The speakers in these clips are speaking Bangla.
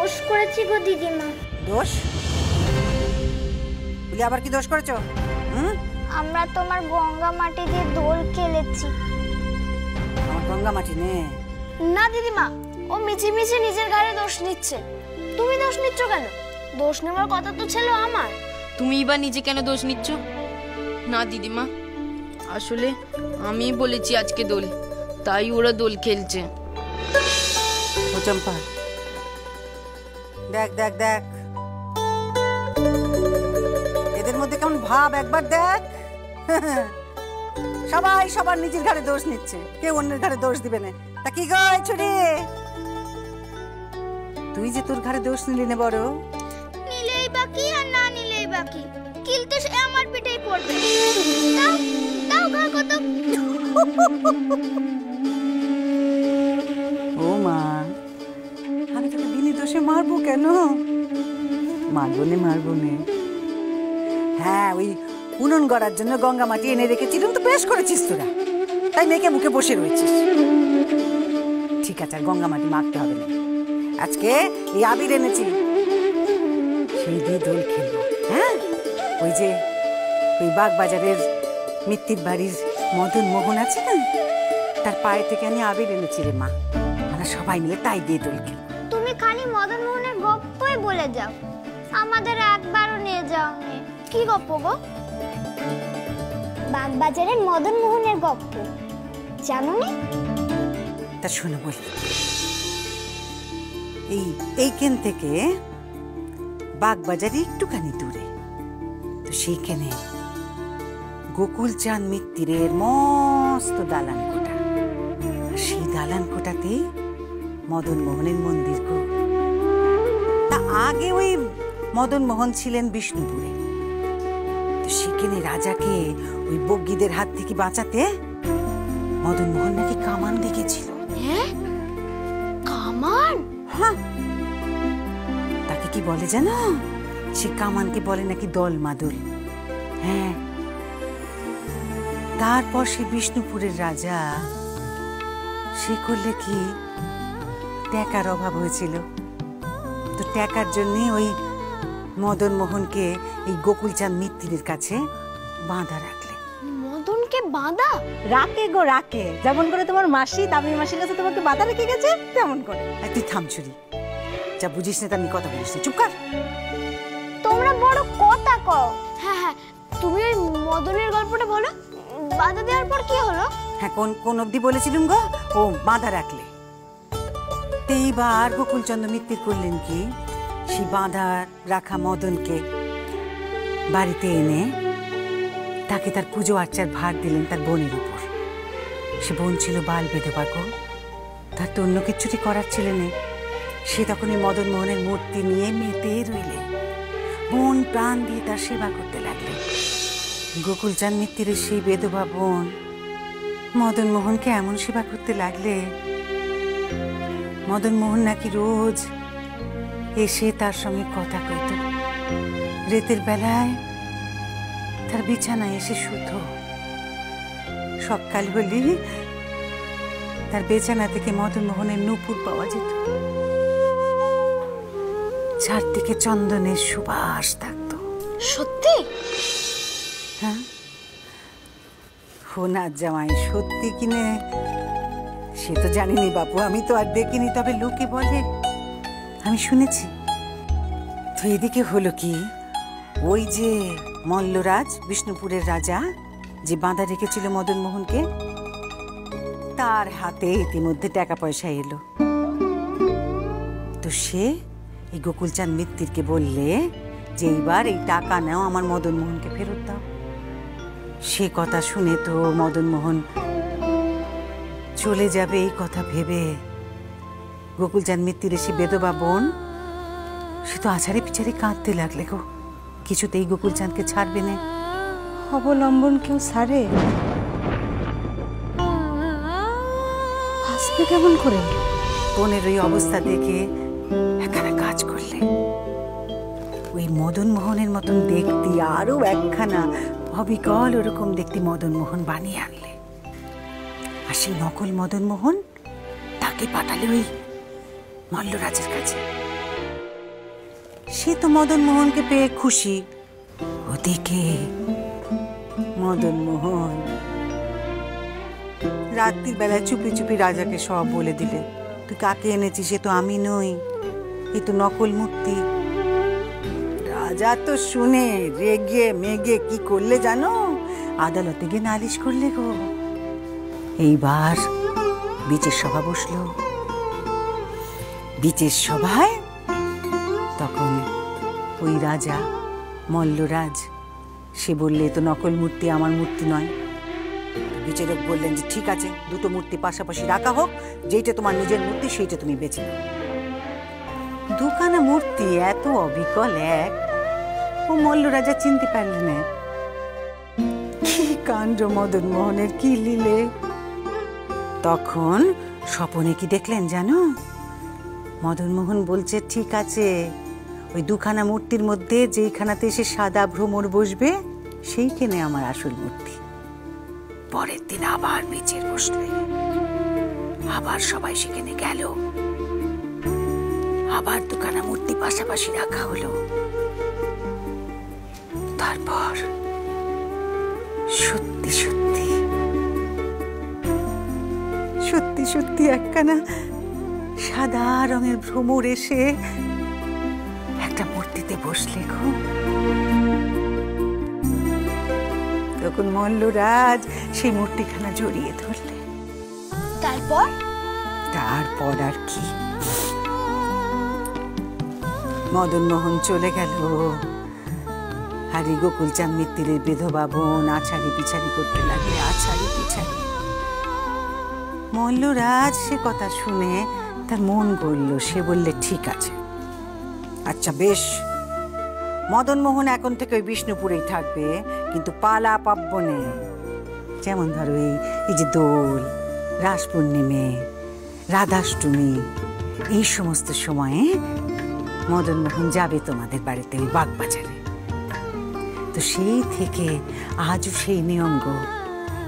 দোষ করেছি গো দিদিমা। দোষ? বলি আবার কি দোষ করেছো? আমরা তোমার গঙ্গা মাটি দিয়ে দোল খেলেছি। আমার গঙ্গা মাটি নে। না দিদিমা, ও মিছি মিছি নিজের ঘাড়ে দোষ নিচ্ছে। তুমি দোষ নিচ্ছ কেন? দোষ নেওয়ার কথা তো ছিল আমার। তুমি বা নিজে কেন দোষ নিচ্ছ? না দিদিমা, আসলে আমি বলেছি আজকে দোল, তাই ওরা দোল খেলছে। ও চম্পা, দেখ দেখ দেখ, এদের মধ্যে কেমন ভাব একবার দেখ। সবাই সবার নিজের ঘাড়ে দোষ নিচ্ছে, কেউ অন্যের ঘাড়ে দোষ দিবে না। তা কি গো ছুরি, তুই যে তোর ঘাড়ে দোষ নিলি না বড়? নিলেই বাকি আর না নিলেই বাকি, কিল তো সে আমার পিঠেই পড়বে। দাও দাও ঘা কত। ও মা, আমি তোকে বিনি দোষে মারবো কেন? মারবো নে। হ্যাঁ, ওই উনুন গড়ার জন্য গঙ্গা মাটি এনে রেখেছিলাম তো, বেশ করেছিস তোরা। তাই মেয়েকে মুখে বসে রয়েছিস। ঠিক আছে, আর গঙ্গা মাটি মাখতে হবে না। আজকে এই আবির এনেছি, সেই দিয়ে দোল খেলবো। হ্যাঁ, ওই যে ওই বাগবাজারের মিত্তির বাড়ির মদন মোহন আছে না, তার পায়ে থেকে আমি আবির এনেছি রে মা। আমরা সবাই মিলে তাই দিয়ে দোল খেলবো। তুমি খালি মদন মোহনের গপ্পই বলে যাও, আমাদের একবারও নিয়ে যাওনি। কি গপ্প গো? বাগবাজারের মদন মোহনের গপ্প জানো না? তা শোনো বলি, এইখান থেকে বাগবাজারে একটুখানি দূরে, তো সেইখানে গোকুল চাঁদ মিত্তিরের মস্ত দালান কোঠা। সেই দালান কোঠাতে মদন মোহনের মন্দির গো। তা আগে ওই মদন মোহন ছিলেন বিষ্ণুপুরে, তো সেখানে রাজাকে ওই বগ্গীদের হাত থেকে বাঁচাতে মদন মোহন নাকি কামান দেখেছিল। হ্যাঁ, কামান? হ্যাঁ, তাকে কি বলে জানো? সে কামানকে বলে নাকি দল মাদল। হ্যাঁ, তারপর সে বিষ্ণুপুরের রাজা, সে করলে কি টাকার অভাব হয়েছিল, তো টাকার জন্য ওই মদন মোহনকে এই গোকুলচাঁদ মিত্তিরের কাছে বাঁধা রাখলে। মদনকে বাঁধা রাখে গো রাখে, যেমন করে তোমার মাসি দামিনী মাসির কাছে তোমাকে বাঁধা রেখে গেছে তেমন করে। তুই থাম ছুরি, যা বুঝিস না আমি কথা বলিস না, চুপ কর। তোমরা বড় কথা কও। হ্যাঁ হ্যাঁ, তুমি ওই মদনের গল্পটা বলো। বাঁধা দেওয়ার পর কি হলো? হ্যাঁ, কোন অবধি বলেছিলুম গো? ও বাঁধা রাখলে। এইবার গোকুলচন্দ্র মিত্তির করলেন কি, সেই বাঁধা রাখা মদনকে বাড়িতে এনে তাকে তার পুজো আর্চার ভার দিলেন তার বোনের উপর। সে বোন ছিল বাল বেধবা গো, তার তো অন্য কিছুটি করার ছিল না। সে তখন এই মদন মোহনের মূর্তি নিয়ে মেতে রইলে, বোন প্রাণ দিয়ে তার সেবা করতে লাগলে। গোকুলচাঁদ মিত্তিরের সেই বেধবা বোন মদন মোহনকে এমন সেবা করতে লাগলে, মদন মোহন নাকি রোজ এসে তার সঙ্গে কথা কইত। রাতের বেলায় তার বিছানায় এসে শুত। সকাল হলে তার বিছানা থেকে মদন মোহনের নূপুর পাওয়া যেত, চারদিকে চন্দনের সুবাস থাকত। সত্যি? হ্যাঁ, হোনার জামাই সত্যি কিনে সে তো জানিনি বাপু, আমি তো আর দেখিনি, তবে লোকে বলে, আমি শুনেছি। তো এদিকে হলো কি, ওই যে মল্লরাজ বিষ্ণুপুরের রাজা যে বাঁধা রেখেছিল মদন মোহনকে, তার হাতে ইতিমধ্যে টাকা পয়সা এলো। তো সে এই গোকুলচাঁদ মিত্তিরকে বললে যে এইবার এই টাকা নাও, আমার মদন মোহনকে ফেরত দাও। সে কথা শুনে তো মদন মোহন চলে যাবে এই কথা ভেবে গোকুলচাঁদ মিত্তিরের সে বেধবা বোন, সে তো আছাড়ে পিছাড়ে কাঁদতে লাগলে গো। কিছুতেই গোকুলচাঁদকে ছাড়বে না। অবলম্বন কেউ ছাড়ে? হাসবে কেমন করে? বোনের ওই অবস্থা দেখে একখানা কাজ করলে, ওই মদন মোহনের মতন দেখতে আরো একখানা অবিকল ওরকম দেখতে মদন মোহন বানিয়ে আনলে। আর সেই নকল মদন মোহন তাকে পাঠালে ওই মল্লরাজের কাছে। সে তো মদন মোহনকে পেয়ে খুশি। ওদিকে মদন মোহন রাত্রির বেলায় চুপি চুপি রাজাকে সব বলে দিলে, তুই কাকে এনেছিস, সে তো আমি নই, এ তো নকল মূর্তি। রাজা তো শুনে রেগে মেগে কি করলে জানো, আদালতে গিয়ে নালিশ করলে গো। এইবার বিচার সভা বসলো। বিচার সভায় তখন ওই রাজা মল্লরাজ সে বললে তো নকল মূর্তি, আমার মূর্তি নয়। বিচারক বললেন যে ঠিক আছে, দুটো মূর্তি পাশাপাশি রাখা হোক, যেটা তোমার নিজের মূর্তি সেইটা তুমি বেছে নাও। দুখানা মূর্তি এত অবিকল এক, ও মল্লরাজা চিনতে পারলে না। কি কাণ্ড মদন মোহনের, কি লীলে। তখন স্বপনে কি দেখলেন জানো, মদন মোহন বলছে ঠিক আছে, ওই দুখানা মূর্তির মধ্যে যেইখানাতে এসে সাদা ভ্রমর বসবে সেইখানে আমার আসল মূর্তি। পরের দিন আবার বিচার বসলে, আবার সবাই সেখানে গেল, আবার দুখানা মূর্তি পাশাপাশি রাখা হলো। তারপর সত্যি সত্যি সত্যি সত্যি একখানা সাদা রঙের ভ্রমর এসে একটা মূর্তিতে বসলে গো। তখন মল্লরাজ সেই মূর্তিখানা জড়িয়ে ধরলে। তারপর তারপর আর কি, মদন মোহন চলে গেল, আর এই গোকুলচাঁদ মিত্তিরের বিধবা বোন আছাড়ি পিছাড়ি করতে লাগলে, আছাড়ি পিছাড়ি। মল্লরাজ সে কথা শুনে তার মন গড়ল, সে বললে ঠিক আছে, আচ্ছা বেশ, মদন মোহন এখন থেকে ওই বিষ্ণুপুরেই থাকবে, কিন্তু পালা পার্বণে, যেমন ধরো এই যে দোল, রাস পূর্ণিমে, রাধাষ্টমী, এই সমস্ত সময়ে মদন মোহন যাবে তোমাদের বাড়িতে ওই বাগবাজারে। তো সেই থেকে আজও সেই নিয়ম গো।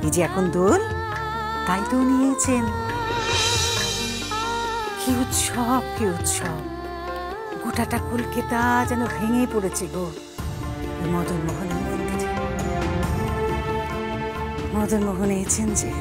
এই যে এখন দোল, তাই তো নিয়েছেন। কি উৎসব, কি উৎসব, গোটাটা কলকাতা যেন ভেঙে পড়েছে গো মদন মোহনের মন্দিরে। মদন মোহন এসেছেন যে